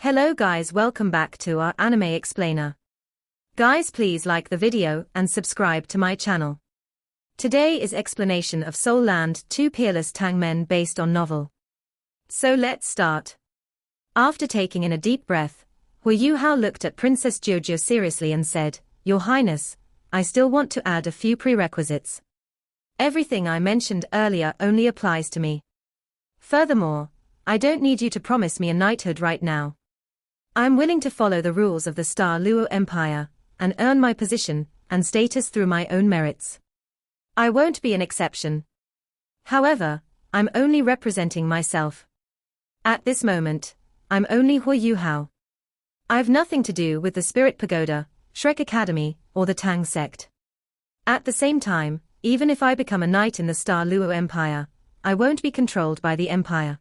Hello guys, welcome back to our anime explainer. Guys, please like the video and subscribe to my channel. Today is explanation of Soul Land 2 Peerless Tang Men based on novel. So let's start. After taking in a deep breath, Huo Yuhao looked at Princess Jojo seriously and said, "Your Highness, I still want to add a few prerequisites. Everything I mentioned earlier only applies to me. Furthermore, I don't need you to promise me a knighthood right now. I'm willing to follow the rules of the Star Luo Empire, and earn my position and status through my own merits. I won't be an exception. However, I'm only representing myself. At this moment, I'm only Huo Yuhao. I've nothing to do with the Spirit Pagoda, Shrek Academy, or the Tang sect. At the same time, even if I become a knight in the Star Luo Empire, I won't be controlled by the Empire.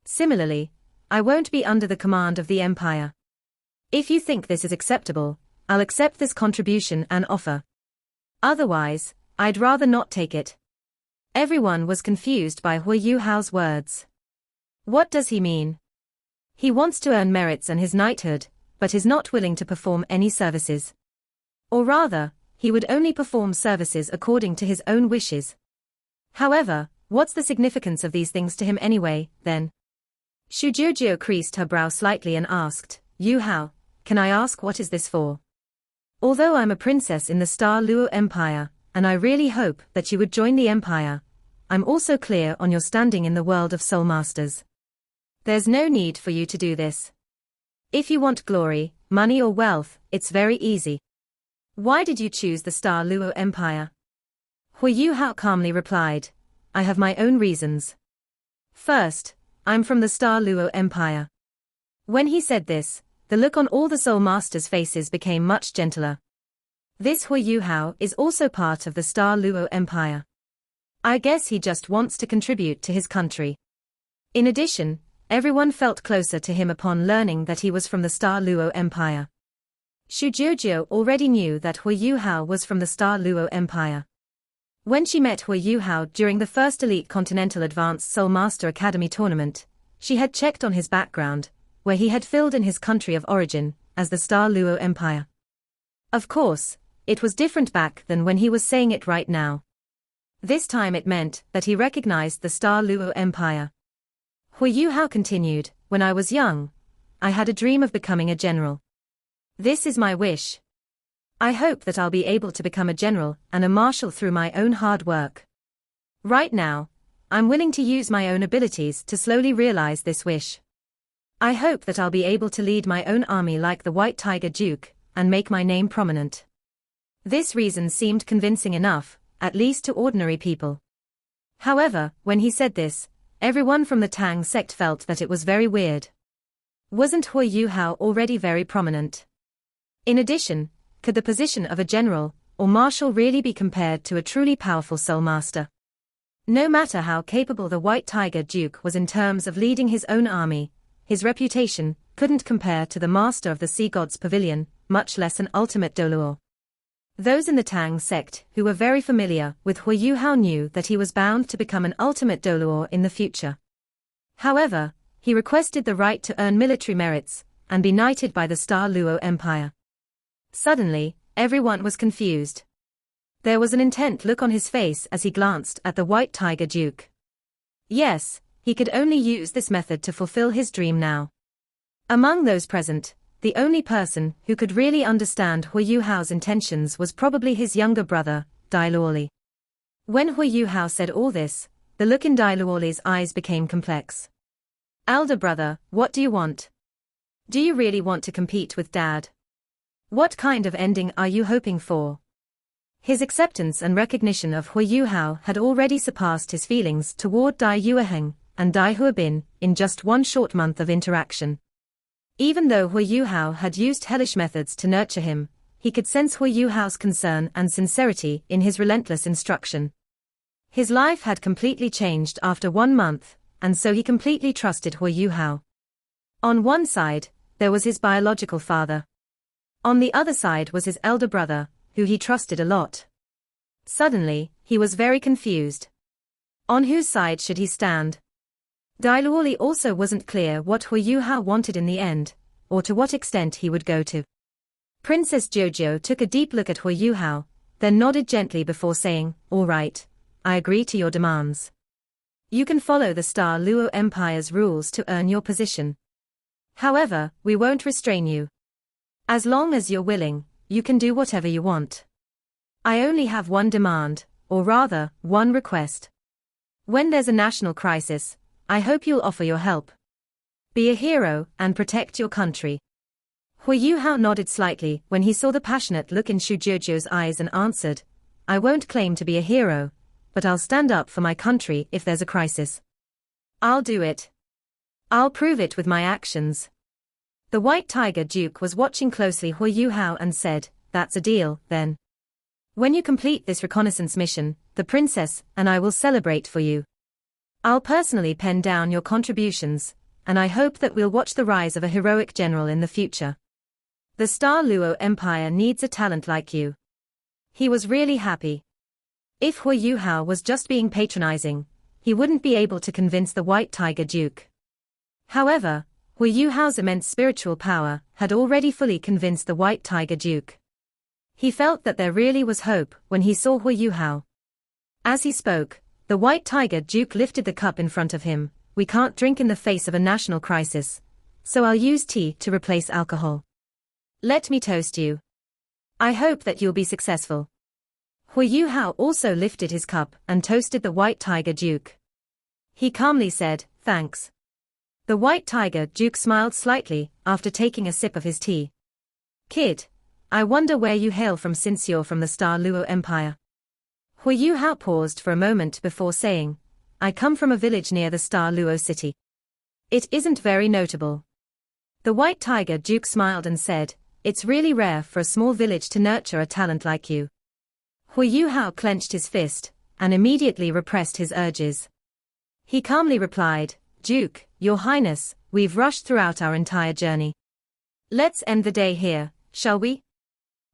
Similarly, I won't be under the command of the Empire. If you think this is acceptable, I'll accept this contribution and offer. Otherwise, I'd rather not take it." Everyone was confused by Huo Yuhao's words. What does he mean? He wants to earn merits and his knighthood, but is not willing to perform any services. Or rather, he would only perform services according to his own wishes. However, what's the significance of these things to him anyway, then? Shujojo creased her brow slightly and asked, "Yuhao, can I ask what is this for? Although I'm a princess in the Star Luo Empire, and I really hope that you would join the Empire, I'm also clear on your standing in the world of Soul Masters. There's no need for you to do this. If you want glory, money or wealth, it's very easy. Why did you choose the Star Luo Empire?" Huo Yuhao calmly replied, "I have my own reasons. First, I'm from the Star Luo Empire." When he said this, the look on all the Soul Masters' faces became much gentler. This Huo Yuhao is also part of the Star Luo Empire. I guess he just wants to contribute to his country. In addition, everyone felt closer to him upon learning that he was from the Star Luo Empire. Shujojo already knew that Huo Yuhao was from the Star Luo Empire. When she met Huo Yuhao during the first Elite Continental Advanced Soul Master Academy tournament, she had checked on his background, where he had filled in his country of origin, as the Star Luo Empire. Of course, it was different back than when he was saying it right now. This time it meant that he recognized the Star Luo Empire. Huo Yuhao continued, "When I was young, I had a dream of becoming a general. This is my wish. I hope that I'll be able to become a general and a marshal through my own hard work. Right now, I'm willing to use my own abilities to slowly realize this wish. I hope that I'll be able to lead my own army like the White Tiger Duke, and make my name prominent." This reason seemed convincing enough, at least to ordinary people. However, when he said this, everyone from the Tang sect felt that it was very weird. Wasn't Huo Yuhao already very prominent? In addition, could the position of a general or marshal really be compared to a truly powerful soul master? No matter how capable the White Tiger Duke was in terms of leading his own army, his reputation couldn't compare to the master of the Sea God's Pavilion, much less an ultimate Doluo. Those in the Tang sect who were very familiar with Huo Yuhao knew that he was bound to become an ultimate Doluo in the future. However, he requested the right to earn military merits and be knighted by the Star Luo Empire. Suddenly, everyone was confused. There was an intent look on his face as he glanced at the White Tiger Duke. Yes, he could only use this method to fulfill his dream now. Among those present, the only person who could really understand Huo Yuhao's intentions was probably his younger brother, Dai Luoli. When Huo Yuhao said all this, the look in Dai Luoli's eyes became complex. "Elder brother, what do you want? Do you really want to compete with Dad? What kind of ending are you hoping for?" His acceptance and recognition of Huo Yuhao had already surpassed his feelings toward Dai Yueheng and Dai Huabin in just one short month of interaction. Even though Huo Yuhao had used hellish methods to nurture him, he could sense Huo Yuhao's concern and sincerity in his relentless instruction. His life had completely changed after 1 month, and so he completely trusted Huo Yuhao. On one side, there was his biological father. On the other side was his elder brother, who he trusted a lot. Suddenly, he was very confused. On whose side should he stand? Dai Luoli also wasn't clear what Huo Yuhao wanted in the end, or to what extent he would go to. Princess Jojo took a deep look at Huo Yuhao, then nodded gently before saying, "All right, I agree to your demands. You can follow the Star Luo Empire's rules to earn your position. However, we won't restrain you. As long as you're willing, you can do whatever you want. I only have one demand, or rather, one request. When there's a national crisis, I hope you'll offer your help. Be a hero and protect your country." Huo Yuhao nodded slightly when he saw the passionate look in Shu Jojo's eyes and answered, "I won't claim to be a hero, but I'll stand up for my country if there's a crisis. I'll do it. I'll prove it with my actions." The White Tiger Duke was watching closely Huo Yuhao and said, "That's a deal, then. When you complete this reconnaissance mission, the princess and I will celebrate for you. I'll personally pen down your contributions, and I hope that we'll watch the rise of a heroic general in the future. The Star Luo Empire needs a talent like you." He was really happy. If Huo Yuhao was just being patronizing, he wouldn't be able to convince the White Tiger Duke. However, Huo Yuhao's immense spiritual power had already fully convinced the White Tiger Duke. He felt that there really was hope when he saw Huo Yuhao. As he spoke, the White Tiger Duke lifted the cup in front of him. "We can't drink in the face of a national crisis, so I'll use tea to replace alcohol. Let me toast you. I hope that you'll be successful." Huo Yuhao also lifted his cup and toasted the White Tiger Duke. He calmly said, "Thanks." The White Tiger Duke smiled slightly after taking a sip of his tea. "Kid, I wonder where you hail from since you're from the Star Luo Empire." Huo Yuhao paused for a moment before saying, "I come from a village near the Star Luo city. It isn't very notable." The White Tiger Duke smiled and said, "It's really rare for a small village to nurture a talent like you." Huo Yuhao clenched his fist and immediately repressed his urges. He calmly replied, "Duke, Your Highness, we've rushed throughout our entire journey. Let's end the day here, shall we?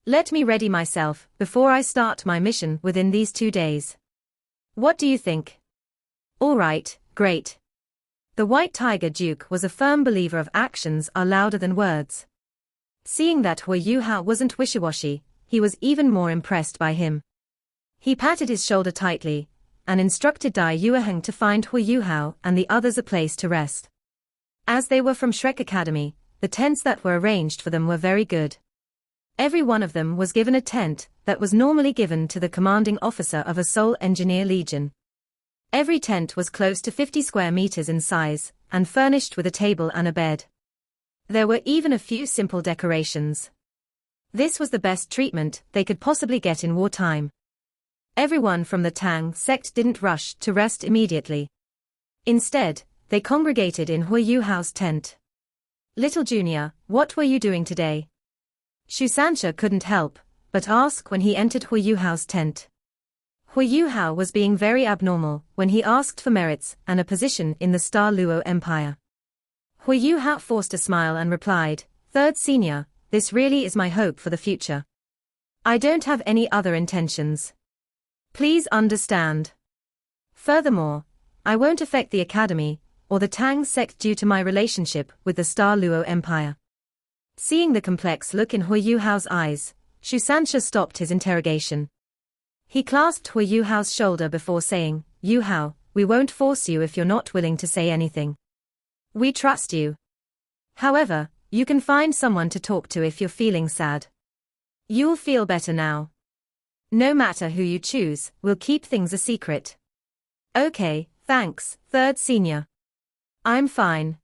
Let me ready myself before I start my mission within these 2 days. What do you think?" "All right, great." The White Tiger Duke was a firm believer of actions are louder than words. Seeing that Huo Yuhao wasn't wishy-washy, he was even more impressed by him. He patted his shoulder tightly and instructed Dai Yueheng to find Huo Yuhao and the others a place to rest. As they were from Shrek Academy, the tents that were arranged for them were very good. Every one of them was given a tent that was normally given to the commanding officer of a Soul Engineer Legion. Every tent was close to 50 square meters in size and furnished with a table and a bed. There were even a few simple decorations. This was the best treatment they could possibly get in wartime. Everyone from the Tang sect didn't rush to rest immediately. Instead, they congregated in Huo Yuhao's tent. "Little Junior, what were you doing today?" Shu Sancha couldn't help but ask when he entered Huo Yuhao's tent. Huo Yuhao was being very abnormal when he asked for merits and a position in the Star Luo Empire. Huo Yuhao forced a smile and replied, "Third Senior, this really is my hope for the future. I don't have any other intentions. Please understand. Furthermore, I won't affect the Academy or the Tang sect due to my relationship with the Star Luo Empire." Seeing the complex look in Huo Yuhao's eyes, Shu Sancha stopped his interrogation. He clasped Huo Yuhao's shoulder before saying, "Yuhao, we won't force you if you're not willing to say anything. We trust you. However, you can find someone to talk to if you're feeling sad. You'll feel better now. No matter who you choose, we'll keep things a secret." "Okay, thanks, Third Senior. I'm fine."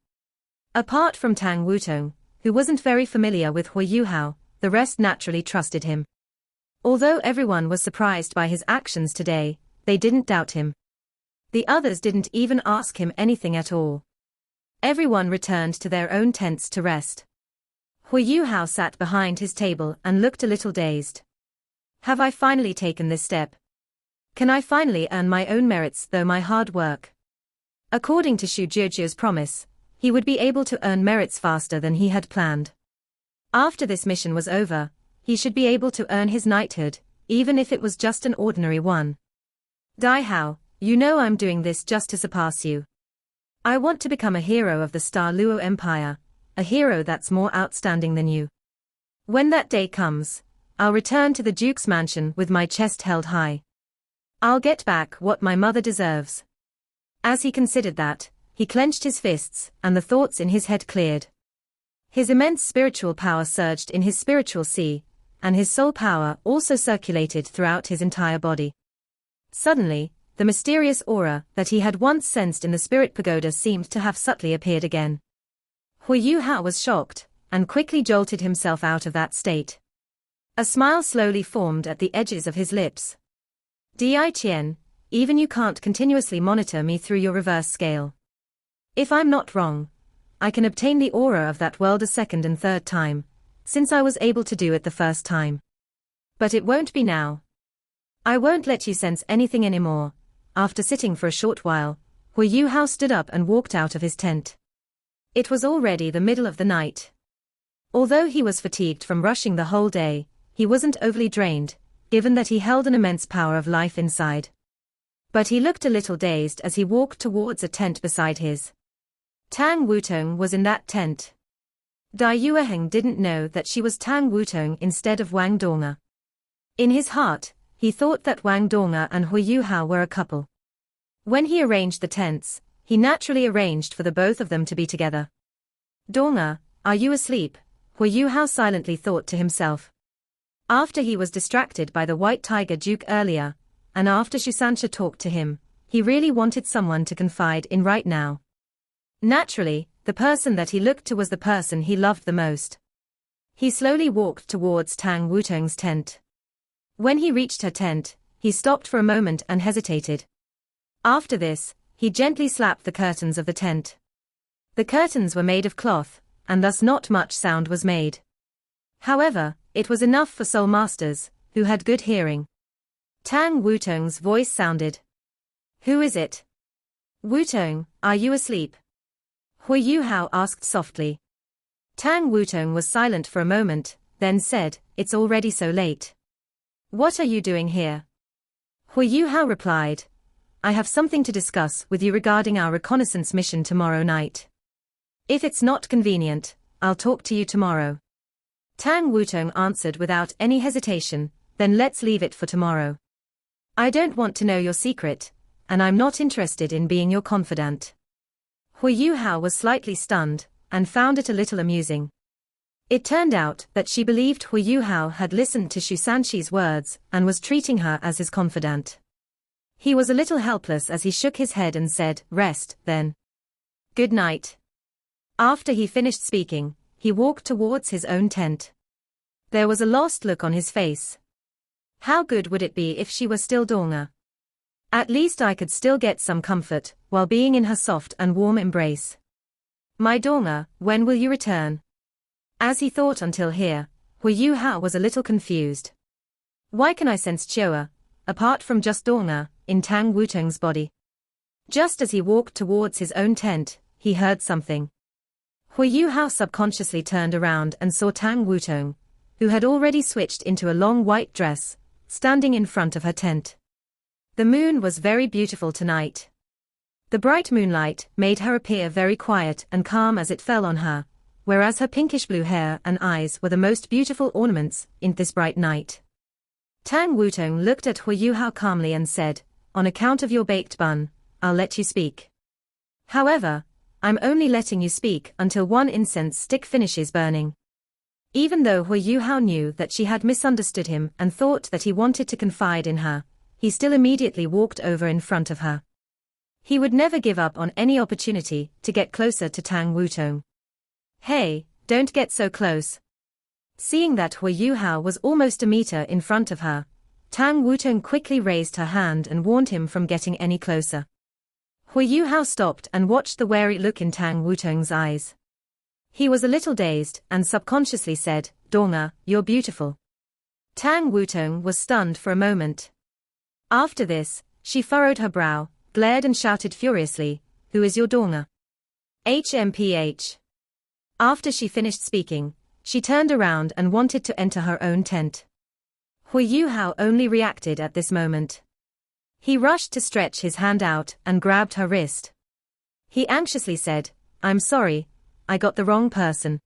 Apart from Tang Wutong, who wasn't very familiar with Huo Yuhao, the rest naturally trusted him. Although everyone was surprised by his actions today, they didn't doubt him. The others didn't even ask him anything at all. Everyone returned to their own tents to rest. Huo Yuhao sat behind his table and looked a little dazed. Have I finally taken this step? Can I finally earn my own merits through my hard work? According to Shu Jiuzhu's promise, he would be able to earn merits faster than he had planned. After this mission was over, he should be able to earn his knighthood, even if it was just an ordinary one. Dai Hao, you know I'm doing this just to surpass you. I want to become a hero of the Star Luo Empire, a hero that's more outstanding than you. When that day comes, I'll return to the Duke's mansion with my chest held high. I'll get back what my mother deserves. As he considered that, he clenched his fists, and the thoughts in his head cleared. His immense spiritual power surged in his spiritual sea, and his soul power also circulated throughout his entire body. Suddenly, the mysterious aura that he had once sensed in the spirit pagoda seemed to have subtly appeared again. Huo Yuhao was shocked, and quickly jolted himself out of that state. A smile slowly formed at the edges of his lips. Di Qian, even you can't continuously monitor me through your reverse scale. If I'm not wrong, I can obtain the aura of that world a second and third time, since I was able to do it the first time. But it won't be now. I won't let you sense anything anymore. After sitting for a short while, Huo Yuhao stood up and walked out of his tent. It was already the middle of the night. Although he was fatigued from rushing the whole day, he wasn't overly drained, given that he held an immense power of life inside. But he looked a little dazed as he walked towards a tent beside his. Tang Wutong was in that tent. Dai Yueheng didn't know that she was Tang Wutong instead of Wang Donga. In his heart, he thought that Wang Donga and Huo Yuhao were a couple. When he arranged the tents, he naturally arranged for the both of them to be together. Donga, are you asleep? Huo Yuhao silently thought to himself. After he was distracted by the White Tiger Duke earlier, and after Shusansha talked to him, he really wanted someone to confide in right now. Naturally, the person that he looked to was the person he loved the most. He slowly walked towards Tang Wutong's tent. When he reached her tent, he stopped for a moment and hesitated. After this, he gently slapped the curtains of the tent. The curtains were made of cloth, and thus not much sound was made. However, it was enough for soul masters, who had good hearing. Tang Wutong's voice sounded. Who is it? Wutong, are you asleep? Huo Yuhao asked softly. Tang Wutong was silent for a moment, then said, it's already so late. What are you doing here? Huo Yuhao replied, I have something to discuss with you regarding our reconnaissance mission tomorrow night. If it's not convenient, I'll talk to you tomorrow. Tang Wutong answered without any hesitation, then let's leave it for tomorrow. I don't want to know your secret, and I'm not interested in being your confidant. Huo Yuhao was slightly stunned, and found it a little amusing. It turned out that she believed Huo Yuhao had listened to Shusanshi's words and was treating her as his confidant. He was a little helpless as he shook his head and said, rest, then. Good night. After he finished speaking, he walked towards his own tent. There was a lost look on his face. How good would it be if she were still Donga? At least I could still get some comfort, while being in her soft and warm embrace. My Donga, when will you return? As he thought until here, Huo Yuhao was a little confused. Why can I sense Chioa, apart from just Donga, in Tang Wutong's body? Just as he walked towards his own tent, he heard something. Huo Yuhao subconsciously turned around and saw Tang Wutong, who had already switched into a long white dress, standing in front of her tent. The moon was very beautiful tonight. The bright moonlight made her appear very quiet and calm as it fell on her, whereas her pinkish blue hair and eyes were the most beautiful ornaments in this bright night. Tang Wutong looked at Huo Yuhao calmly and said, on account of your baked bun, I'll let you speak. However, I'm only letting you speak until one incense stick finishes burning. Even though Huo Yuhao knew that she had misunderstood him and thought that he wanted to confide in her, he still immediately walked over in front of her. He would never give up on any opportunity to get closer to Tang Wutong. Hey, don't get so close. Seeing that Huo Yuhao was almost a meter in front of her, Tang Wutong quickly raised her hand and warned him from getting any closer. Huo Yuhao stopped and watched the wary look in Tang Wutong's eyes. He was a little dazed and subconsciously said, Donga, you're beautiful. Tang Wutong was stunned for a moment. After this, she furrowed her brow, glared and shouted furiously, who is your Donga? HMPH. After she finished speaking, she turned around and wanted to enter her own tent. Huo Yuhao only reacted at this moment. He rushed to stretch his hand out and grabbed her wrist. He anxiously said, I'm sorry, I got the wrong person.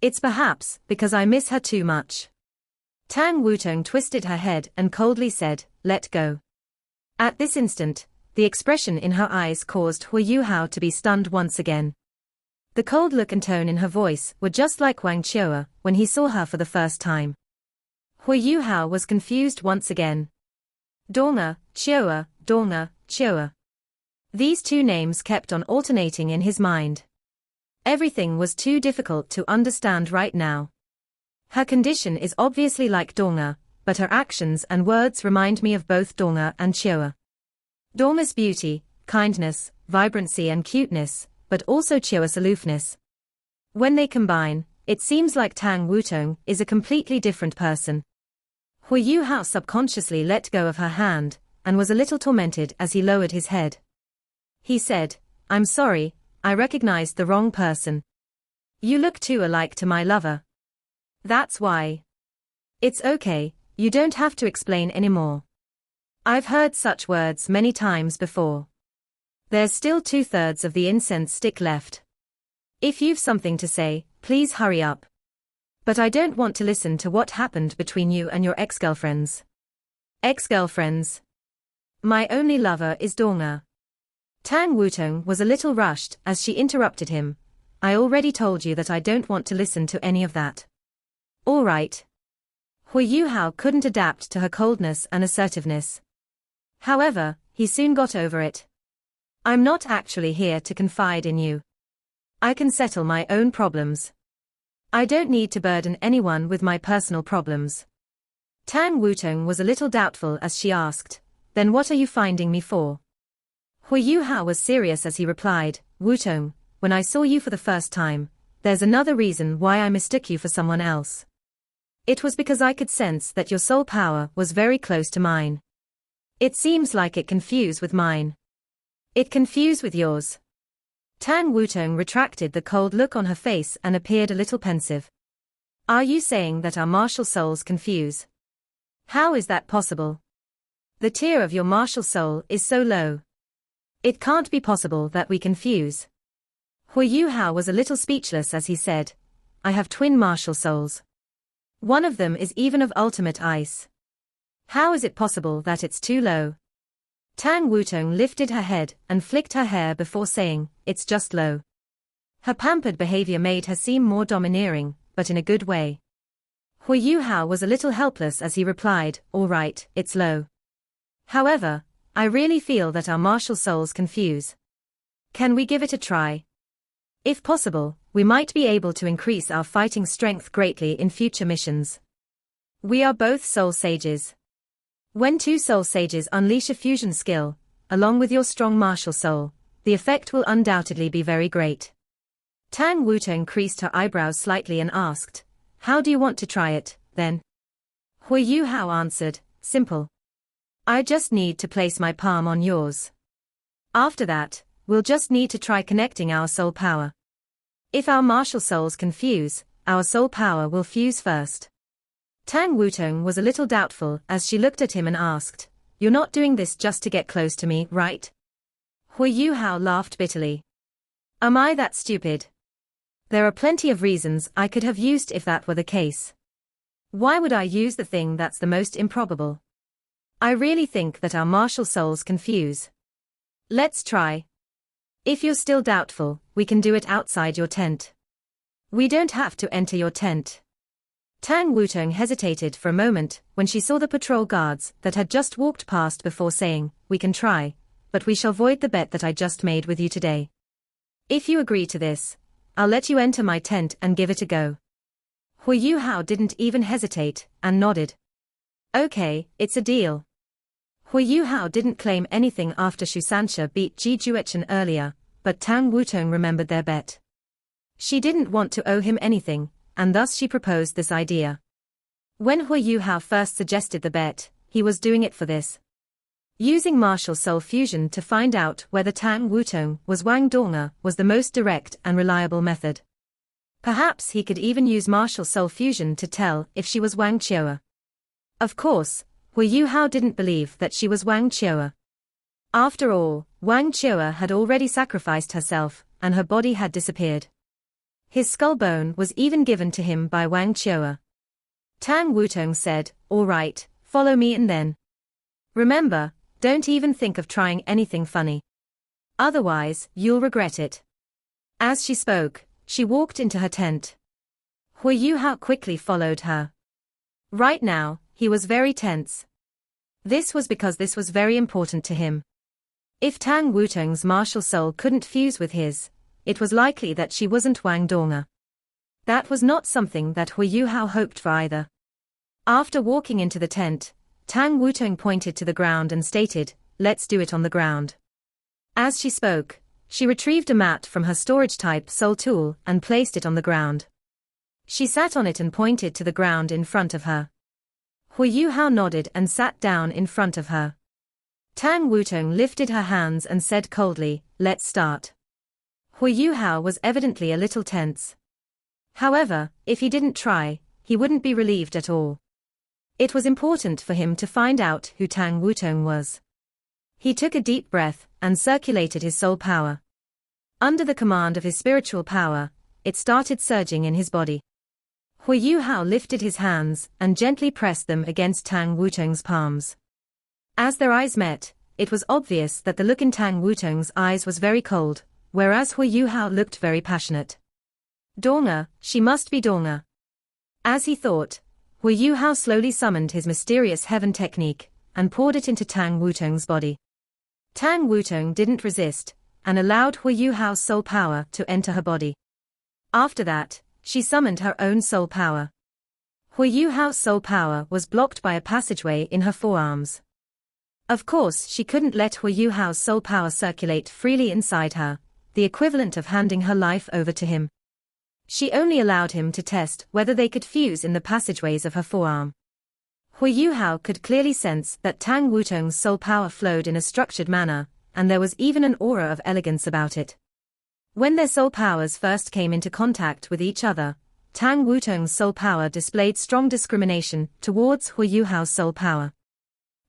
It's perhaps because I miss her too much. Tang Wutong twisted her head and coldly said, let go. At this instant, the expression in her eyes caused Huo Yuhao to be stunned once again. The cold look and tone in her voice were just like Wang Chua when he saw her for the first time. Huo Yuhao was confused once again. Donga, Chua. These two names kept on alternating in his mind. Everything was too difficult to understand right now. Her condition is obviously like Donga, but her actions and words remind me of both Donga and Chua. Donga's beauty, kindness, vibrancy and cuteness, but also Chua's aloofness. When they combine, it seems like Tang Wutong is a completely different person. Huo Yuhao subconsciously let go of her hand, and was a little tormented as he lowered his head. He said, I'm sorry, I recognized the wrong person. You look too alike to my lover. That's why. It's okay, you don't have to explain anymore. I've heard such words many times before. There's still 2/3 of the incense stick left. If you've something to say, please hurry up. But I don't want to listen to what happened between you and your ex-girlfriends. Ex-girlfriends? My only lover is Donga. Tang Wutong was a little rushed as she interrupted him. I already told you that I don't want to listen to any of that. All right. Huo Yuhao couldn't adapt to her coldness and assertiveness. However, he soon got over it. I'm not actually here to confide in you. I can settle my own problems. I don't need to burden anyone with my personal problems. Tang Wutong was a little doubtful as she asked, then what are you finding me for? Huo Yuhao was serious as he replied, Wutong, when I saw you for the first time, there's another reason why I mistook you for someone else. It was because I could sense that your soul power was very close to mine. It seems like it confused with mine. It confused with yours. Tang Wutong retracted the cold look on her face and appeared a little pensive. Are you saying that our martial souls confuse? How is that possible? The tier of your martial soul is so low. It can't be possible that we confuse. Huo Yuhao was a little speechless as he said, I have twin martial souls. One of them is even of ultimate ice. How is it possible that it's too low? Tang Wutong lifted her head and flicked her hair before saying, it's just low. Her pampered behavior made her seem more domineering, but in a good way. Huo Yuhao was a little helpless as he replied, all right, it's low. However, I really feel that our martial souls confuse. Can we give it a try? If possible, we might be able to increase our fighting strength greatly in future missions. We are both soul sages. When two soul sages unleash a fusion skill, along with your strong martial soul, the effect will undoubtedly be very great. Tang Wutong creased her eyebrows slightly and asked, how do you want to try it, then? Huo Yuhao answered, simple. I just need to place my palm on yours. After that, we'll just need to try connecting our soul power. If our martial souls confuse, our soul power will fuse first. Tang Wutong was a little doubtful as she looked at him and asked, you're not doing this just to get close to me, right? Huo Yuhao laughed bitterly. Am I that stupid? There are plenty of reasons I could have used if that were the case. Why would I use the thing that's the most improbable? I really think that our martial souls confuse. Let's try. If you're still doubtful, we can do it outside your tent. We don't have to enter your tent. Tang Wutong hesitated for a moment when she saw the patrol guards that had just walked past before saying, we can try, but we shall void the bet that I just made with you today. If you agree to this, I'll let you enter my tent and give it a go. Huo Yuhao didn't even hesitate, and nodded. Okay, it's a deal. Huo Yuhao didn't claim anything after Shusansha beat Ji Juechen earlier, but Tang Wutong remembered their bet. She didn't want to owe him anything, and thus she proposed this idea. When Huo Yuhao first suggested the bet, he was doing it for this. Using martial soul fusion to find out whether Tang Wutong was Wang Donga was the most direct and reliable method. Perhaps he could even use martial soul fusion to tell if she was Wang Chua. Of course, Huo Yuhao didn't believe that she was Wang Chua. After all, Wang Chua had already sacrificed herself, and her body had disappeared. His skull bone was even given to him by Wang. Tang Wutong said, "All right, follow me and then. Remember, don't even think of trying anything funny. Otherwise, you'll regret it." As she spoke, she walked into her tent. Huo Yuhao quickly followed her. Right now, he was very tense. This was because this was very important to him. If Tang Wutong's martial soul couldn't fuse with his, it was likely that she wasn't Wang Donga. That was not something that Huo Yuhao hoped for either. After walking into the tent, Tang Wutong pointed to the ground and stated, "Let's do it on the ground." As she spoke, she retrieved a mat from her storage-type soul tool and placed it on the ground. She sat on it and pointed to the ground in front of her. Huo Yuhao nodded and sat down in front of her. Tang Wutong lifted her hands and said coldly, "Let's start." Huo Yuhao was evidently a little tense. However, if he didn't try, he wouldn't be relieved at all. It was important for him to find out who Tang Wutong was. He took a deep breath and circulated his soul power. Under the command of his spiritual power, it started surging in his body. Huo Yuhao lifted his hands and gently pressed them against Tang Wutong's palms. As their eyes met, it was obvious that the look in Tang Wutong's eyes was very cold, whereas Huo Yuhao looked very passionate. Donga, she must be Donga. As he thought, Huo Yuhao slowly summoned his mysterious heaven technique and poured it into Tang Wutong's body. Tang Wutong didn't resist and allowed Huo Yuhao's soul power to enter her body. After that, she summoned her own soul power. Huo Yuhao's soul power was blocked by a passageway in her forearms. Of course, she couldn't let Huo Yuhao's soul power circulate freely inside her, the equivalent of handing her life over to him. She only allowed him to test whether they could fuse in the passageways of her forearm. Huo Yuhao could clearly sense that Tang Wutong's soul power flowed in a structured manner, and there was even an aura of elegance about it. When their soul powers first came into contact with each other, Tang Wutong's soul power displayed strong discrimination towards Huo Yuhao's soul power.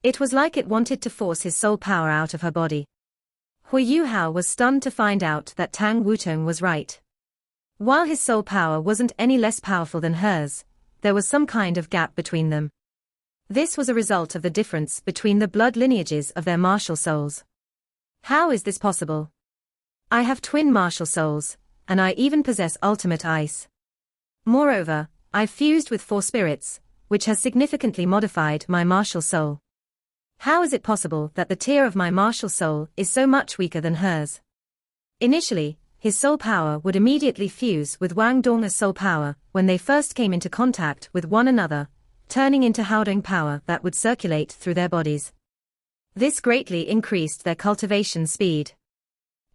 It was like it wanted to force his soul power out of her body. Huo Yuhao was stunned to find out that Tang Wutong was right. While his soul power wasn't any less powerful than hers, there was some kind of gap between them. This was a result of the difference between the blood lineages of their martial souls. How is this possible? I have twin martial souls, and I even possess ultimate ice. Moreover, I've fused with 4 spirits, which has significantly modified my martial soul. How is it possible that the tier of my martial soul is so much weaker than hers? Initially, his soul power would immediately fuse with Wang Donga's soul power when they first came into contact with one another, turning into Haodong power that would circulate through their bodies. This greatly increased their cultivation speed.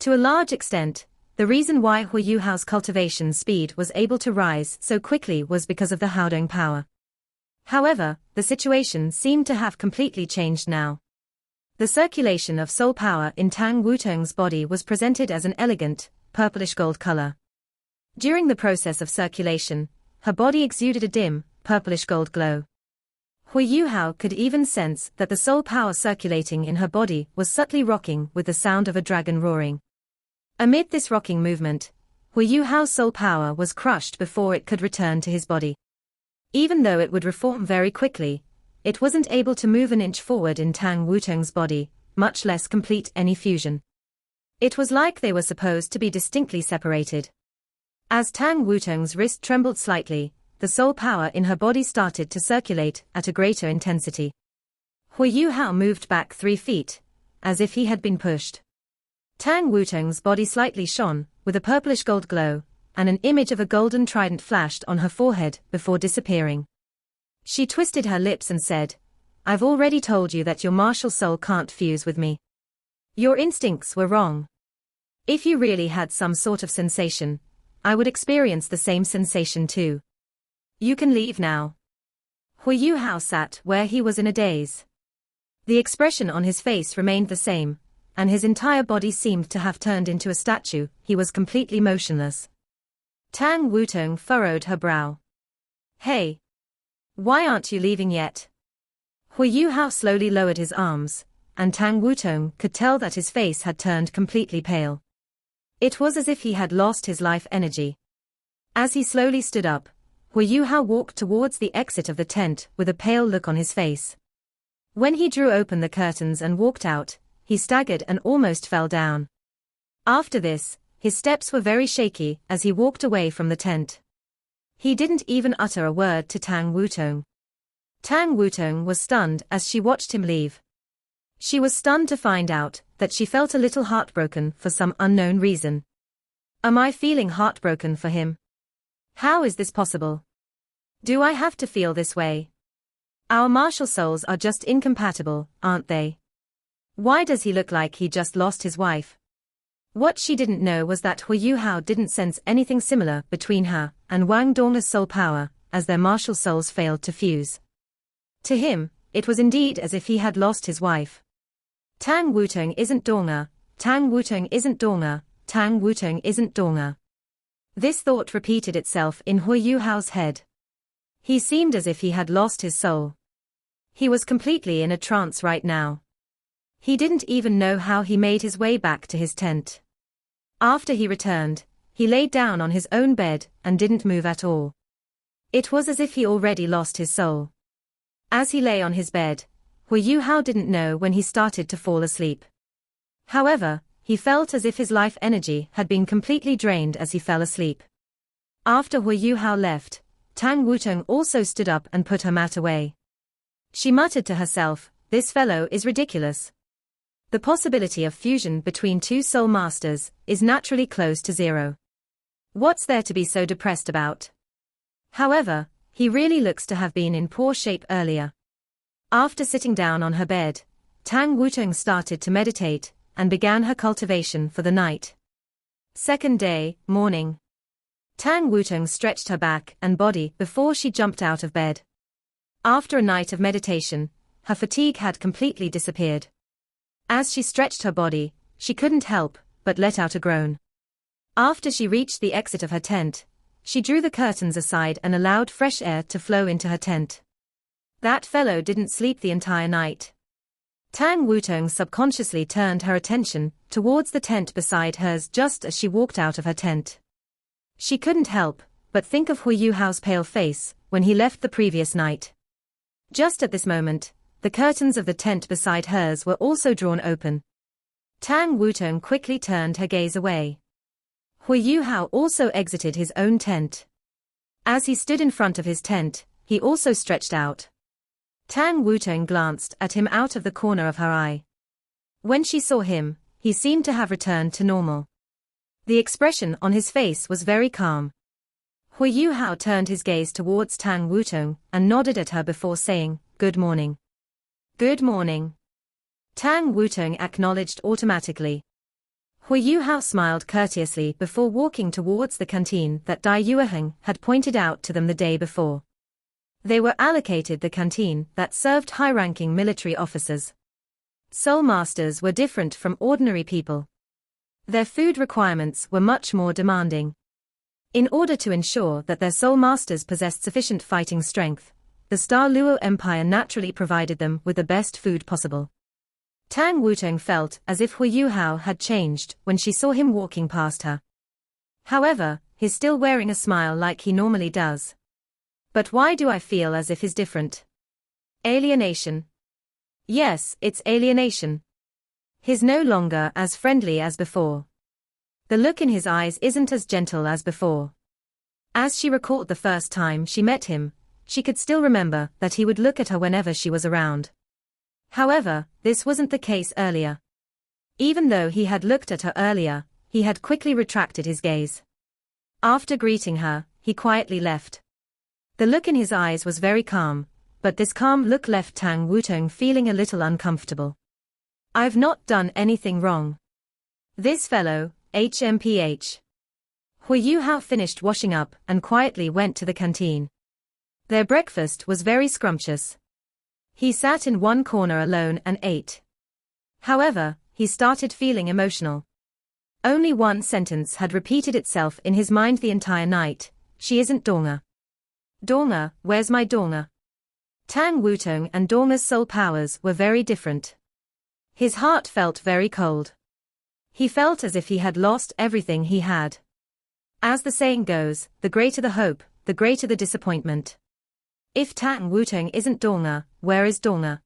To a large extent, the reason why Huo Yuhao's cultivation speed was able to rise so quickly was because of the Haodong power. However, the situation seemed to have completely changed now. The circulation of soul power in Tang Wutong's body was presented as an elegant, purplish gold color. During the process of circulation, her body exuded a dim, purplish gold glow. Huo Yuhao could even sense that the soul power circulating in her body was subtly rocking with the sound of a dragon roaring. Amid this rocking movement, Huo Yuhao's soul power was crushed before it could return to his body. Even though it would reform very quickly, it wasn't able to move an inch forward in Tang Wutong's body, much less complete any fusion. It was like they were supposed to be distinctly separated. As Tang Wutong's wrist trembled slightly, the soul power in her body started to circulate at a greater intensity. Huo Yuhao moved back 3 feet, as if he had been pushed. Tang Wutong's body slightly shone, with a purplish gold glow, and an image of a golden trident flashed on her forehead before disappearing. She twisted her lips and said, "I've already told you that your martial soul can't fuse with me. Your instincts were wrong. If you really had some sort of sensation, I would experience the same sensation too. You can leave now." Huo Yuhao sat where he was in a daze. The expression on his face remained the same, and his entire body seemed to have turned into a statue. He was completely motionless. Tang Wutong furrowed her brow. "Hey! Why aren't you leaving yet?" Huo Yuhao slowly lowered his arms, and Tang Wutong could tell that his face had turned completely pale. It was as if he had lost his life energy. As he slowly stood up, Huo Yuhao walked towards the exit of the tent with a pale look on his face. When he drew open the curtains and walked out, he staggered and almost fell down. After this, his steps were very shaky as he walked away from the tent. He didn't even utter a word to Tang Wutong. Tang Wutong was stunned as she watched him leave. She was stunned to find out that she felt a little heartbroken for some unknown reason. Am I feeling heartbroken for him? How is this possible? Do I have to feel this way? Our martial souls are just incompatible, aren't they? Why does he look like he just lost his wife? What she didn't know was that Huo Yuhao didn't sense anything similar between her and Wang Dong's soul power, as their martial souls failed to fuse. To him, it was indeed as if he had lost his wife. Tang Wutong isn't Donga, Tang Wutong isn't Donga, Tang Wutong isn't Donga. This thought repeated itself in Huo Yuhao's head. He seemed as if he had lost his soul. He was completely in a trance right now. He didn't even know how he made his way back to his tent. After he returned, he laid down on his own bed and didn't move at all. It was as if he already lost his soul. As he lay on his bed, Huo Yuhao didn't know when he started to fall asleep. However, he felt as if his life energy had been completely drained as he fell asleep. After Huo Yuhao left, Tang Wutong also stood up and put her mat away. She muttered to herself, "This fellow is ridiculous." The possibility of fusion between two soul masters is naturally close to zero. What's there to be so depressed about? However, he really looks to have been in poor shape earlier. After sitting down on her bed, Tang Wutong started to meditate and began her cultivation for the night. Second day, morning. Tang Wutong stretched her back and body before she jumped out of bed. After a night of meditation, her fatigue had completely disappeared. As she stretched her body, she couldn't help but let out a groan. After she reached the exit of her tent, she drew the curtains aside and allowed fresh air to flow into her tent. That fellow didn't sleep the entire night. Tang Wutong subconsciously turned her attention towards the tent beside hers just as she walked out of her tent. She couldn't help but think of Huo Yuhao's pale face when he left the previous night. Just at this moment, the curtains of the tent beside hers were also drawn open. Tang Wutong quickly turned her gaze away. Huo Yuhao also exited his own tent. As he stood in front of his tent, he also stretched out. Tang Wutong glanced at him out of the corner of her eye. When she saw him, he seemed to have returned to normal. The expression on his face was very calm. Huo Yuhao turned his gaze towards Tang Wutong and nodded at her before saying, "Good morning." "Good morning." Tang Wutong acknowledged automatically. Huo Yuhao smiled courteously before walking towards the canteen that Dai Yueheng had pointed out to them the day before. They were allocated the canteen that served high-ranking military officers. Soul masters were different from ordinary people. Their food requirements were much more demanding. In order to ensure that their soul masters possessed sufficient fighting strength, the Star Luo Empire naturally provided them with the best food possible. Tang Wutong felt as if Huo Yuhao had changed when she saw him walking past her. However, he's still wearing a smile like he normally does. But why do I feel as if he's different? Alienation. Yes, it's alienation. He's no longer as friendly as before. The look in his eyes isn't as gentle as before. As she recalled the first time she met him, she could still remember that he would look at her whenever she was around. However, this wasn't the case earlier. Even though he had looked at her earlier, he had quickly retracted his gaze. After greeting her, he quietly left. The look in his eyes was very calm, but this calm look left Tang Wutong feeling a little uncomfortable. I've not done anything wrong. This fellow, HMPH. Huo Yuhao finished washing up and quietly went to the canteen. Their breakfast was very scrumptious. He sat in one corner alone and ate. However, he started feeling emotional. Only one sentence had repeated itself in his mind the entire night: "She isn't Donga. Donga, where's my Donga?" Tang Wutong and Donga's soul powers were very different. His heart felt very cold. He felt as if he had lost everything he had. As the saying goes, the greater the hope, the greater the disappointment. If Tang Wutong isn't Donga, where is Donga?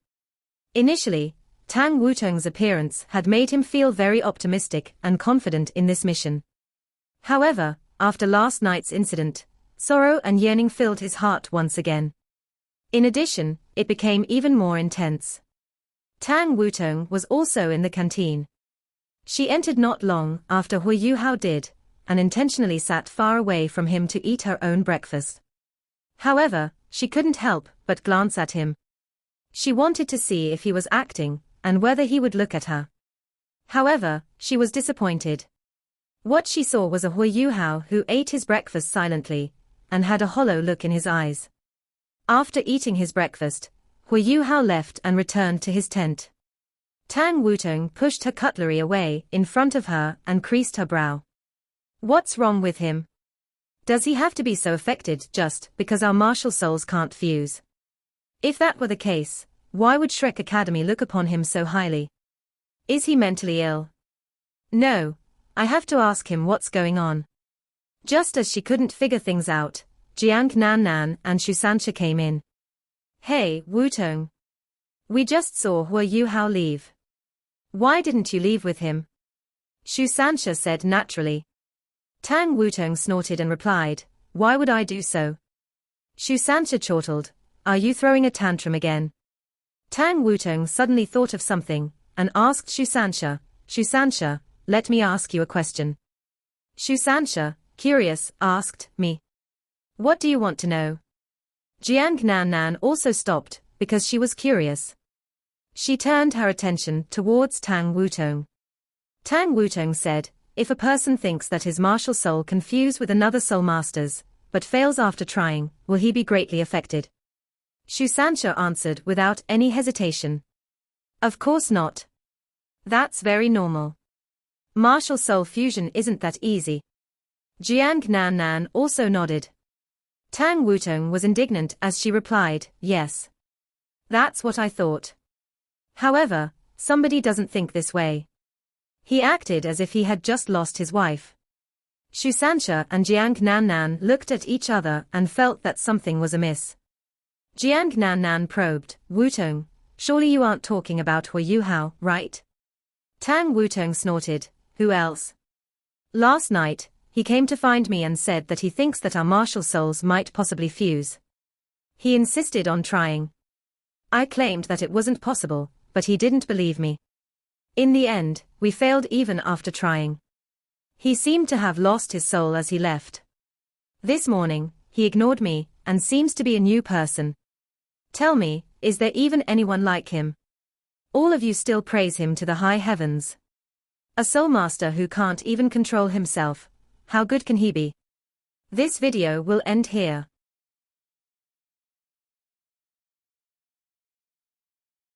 Initially, Tang Wutong's appearance had made him feel very optimistic and confident in this mission. However, after last night's incident, sorrow and yearning filled his heart once again. In addition, it became even more intense. Tang Wutong was also in the canteen. She entered not long after Huo Yuhao did, and intentionally sat far away from him to eat her own breakfast. However, she couldn't help but glance at him. She wanted to see if he was acting, and whether he would look at her. However, she was disappointed. What she saw was a Huo Yuhao who ate his breakfast silently, and had a hollow look in his eyes. After eating his breakfast, Huo Yuhao left and returned to his tent. Tang Wutong pushed her cutlery away in front of her and creased her brow. What's wrong with him? Does he have to be so affected just because our martial souls can't fuse? If that were the case, why would Shrek Academy look upon him so highly? Is he mentally ill? No, I have to ask him what's going on. Just as she couldn't figure things out, Jiang Nan and Shusansha came in. Hey, Wutong. We just saw Huo Yuhao leave. Why didn't you leave with him? Shusansha said naturally. Tang Wutong snorted and replied, why would I do so? Shusansha chortled, are you throwing a tantrum again? Tang Wutong suddenly thought of something, and asked Shusansha, let me ask you a question. Shusansha, curious, asked, me. What do you want to know? Jiang Nan also stopped, because she was curious. She turned her attention towards Tang Wutong. Tang Wutong said, if a person thinks that his martial soul can fuse with another soul master's, but fails after trying, will he be greatly affected? Shusansha answered without any hesitation. Of course not. That's very normal. Martial soul fusion isn't that easy. Jiang Nan also nodded. Tang Wutong was indignant as she replied, yes. That's what I thought. However, somebody doesn't think this way. He acted as if he had just lost his wife. Shusansha and Jiang Nan looked at each other and felt that something was amiss. Jiang Nan probed, Wutong, surely you aren't talking about Huo Yuhao, right? Tang Wutong snorted, who else? Last night, he came to find me and said that he thinks that our martial souls might possibly fuse. He insisted on trying. I claimed that it wasn't possible, but he didn't believe me. In the end, we failed even after trying. He seemed to have lost his soul as he left. This morning, he ignored me, and seems to be a new person. Tell me, is there even anyone like him? All of you still praise him to the high heavens. A soul master who can't even control himself, how good can he be? This video will end here.